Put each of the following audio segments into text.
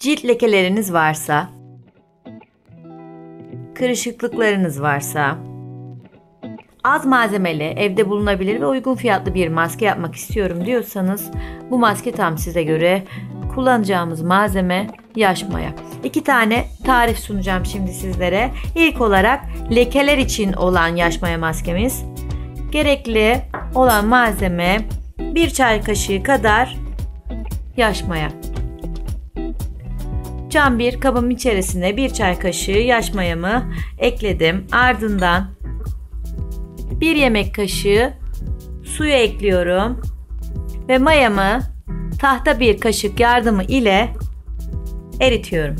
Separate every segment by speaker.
Speaker 1: Cilt lekeleriniz varsa, kırışıklıklarınız varsa, az malzemeli, evde bulunabilir ve uygun fiyatlı bir maske yapmak istiyorum diyorsanız bu maske tam size göre. Kullanacağımız malzeme yaş maya. 2 tane tarif sunacağım şimdi sizlere. İlk olarak lekeler için olan yaş maya maskemiz. Gerekli olan malzeme 1 çay kaşığı kadar yaş maya. Cam bir kabım içerisine 1 çay kaşığı yaş mayamı ekledim. Ardından 1 yemek kaşığı suyu ekliyorum ve mayamı tahta bir kaşık yardımı ile eritiyorum.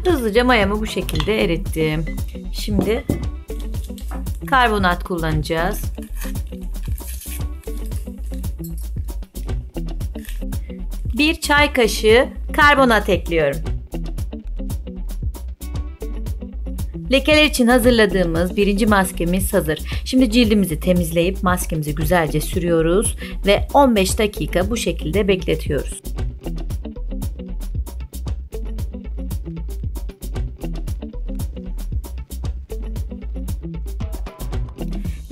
Speaker 1: Hızlıca mayamı bu şekilde erittim. Şimdi karbonat kullanacağız. Bir çay kaşığı karbonat ekliyorum. Lekeler için hazırladığımız birinci maskemiz hazır. Şimdi cildimizi temizleyip maskemizi güzelce sürüyoruz ve 15 dakika bu şekilde bekletiyoruz.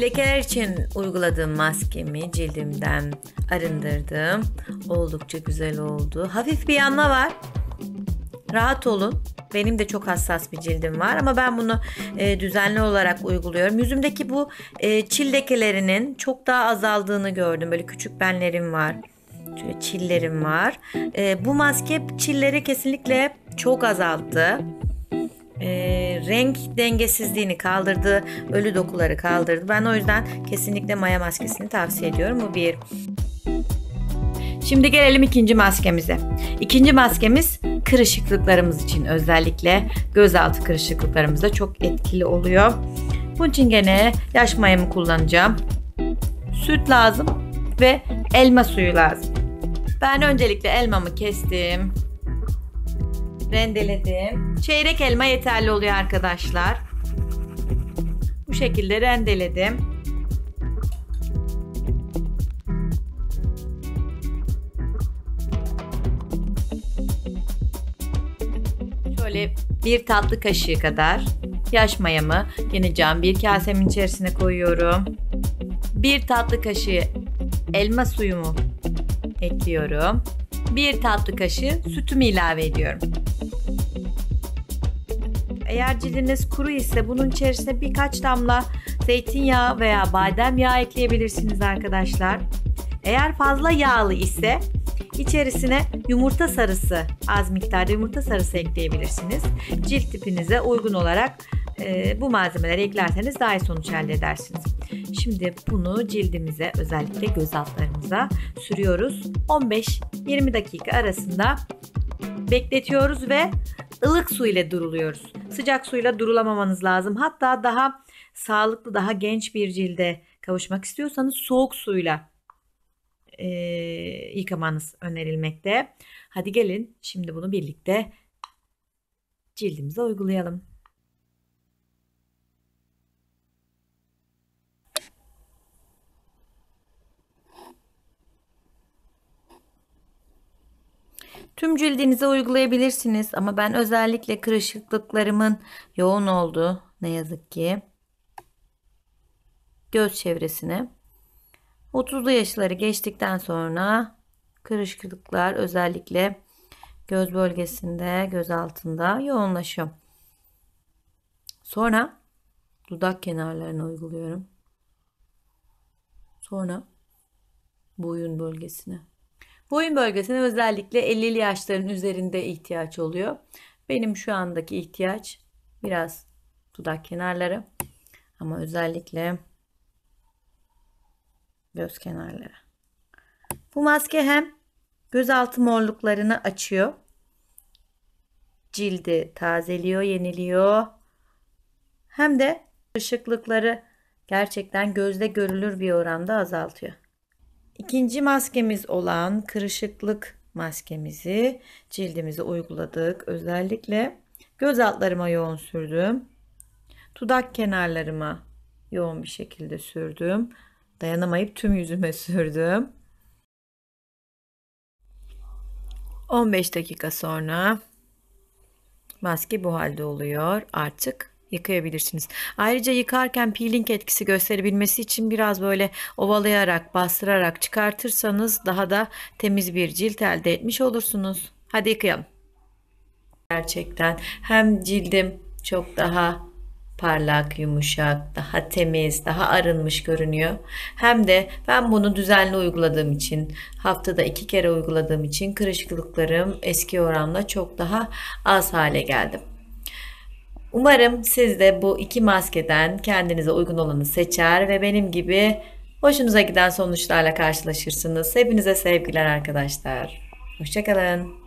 Speaker 1: Lekeler için uyguladığım maskemi cildimden arındırdım. Oldukça güzel oldu. Hafif bir yanma var. Rahat olun. Benim de çok hassas bir cildim var ama ben bunu düzenli olarak uyguluyorum. Yüzümdeki bu çil lekelerinin çok daha azaldığını gördüm. Böyle küçük benlerim var. Şöyle çillerim var. Bu maske çilleri kesinlikle çok azalttı. Renk dengesizliğini kaldırdı. Ölü dokuları kaldırdı. Ben o yüzden kesinlikle maya maskesini tavsiye ediyorum. Bu bir. Şimdi gelelim ikinci maskemize. İkinci maskemiz kırışıklıklarımız için, özellikle gözaltı kırışıklıklarımızda çok etkili oluyor. Bunun için gene yaş mayamı kullanacağım. Süt lazım ve elma suyu lazım. Ben öncelikle elmamı kestim. Rendeledim. Çeyrek elma yeterli oluyor arkadaşlar. Bu şekilde rendeledim. Şöyle 1 tatlı kaşığı kadar yaş mayamı yine cam bir kasemin içerisine koyuyorum. 1 tatlı kaşığı elma suyumu ekliyorum. 1 tatlı kaşığı sütümü ilave ediyorum. Eğer cildiniz kuru ise bunun içerisine birkaç damla zeytinyağı veya badem yağı ekleyebilirsiniz arkadaşlar. Eğer fazla yağlı ise içerisine yumurta sarısı, az miktarda yumurta sarısı ekleyebilirsiniz. Cilt tipinize uygun olarak bu malzemeleri eklerseniz daha iyi sonuç elde edersiniz. Şimdi bunu cildimize, özellikle göz altlarımıza sürüyoruz. 15-20 dakika arasında bekletiyoruz ve ılık su ile duruluyoruz. Sıcak suyla durulamamanız lazım. Hatta daha sağlıklı, daha genç bir cilde kavuşmak istiyorsanız soğuk suyla yıkamanız önerilmekte. Hadi gelin şimdi bunu birlikte cildimize uygulayalım. Tüm cildinize uygulayabilirsiniz ama ben özellikle kırışıklıklarımın yoğun olduğu, ne yazık ki, göz çevresine, 30'lu yaşları geçtikten sonra kırışıklıklar özellikle göz bölgesinde, göz altında yoğunlaşıyor. Sonra dudak kenarlarına uyguluyorum. Sonra boyun bölgesine. Boyun bölgesine özellikle 50'li yaşların üzerinde ihtiyaç oluyor. Benim şu andaki ihtiyaç biraz dudak kenarları ama özellikle göz kenarları. Bu maske hem gözaltı morluklarını açıyor, cildi tazeliyor, yeniliyor, hem de kırışıklıkları gerçekten gözle görülür bir oranda azaltıyor. İkinci maskemiz olan kırışıklık maskemizi cildimize uyguladık. Özellikle göz altlarıma yoğun sürdüm. Dudak kenarlarıma yoğun bir şekilde sürdüm. Dayanamayıp tüm yüzüme sürdüm. 15 dakika sonra maske bu halde oluyor. Artık yıkayabilirsiniz. Ayrıca yıkarken peeling etkisi gösterebilmesi için biraz böyle ovalayarak, bastırarak çıkartırsanız daha da temiz bir cilt elde etmiş olursunuz. Hadi yıkayalım. Gerçekten hem cildim çok daha parlak, yumuşak, daha temiz, daha arınmış görünüyor. Hem de ben bunu düzenli uyguladığım için, haftada 2 kere uyguladığım için kırışıklıklarım eski oranla çok daha az hale geldi. Umarım siz de bu iki maskeden kendinize uygun olanı seçer ve benim gibi hoşunuza giden sonuçlarla karşılaşırsınız. Hepinize sevgiler arkadaşlar. Hoşça kalın.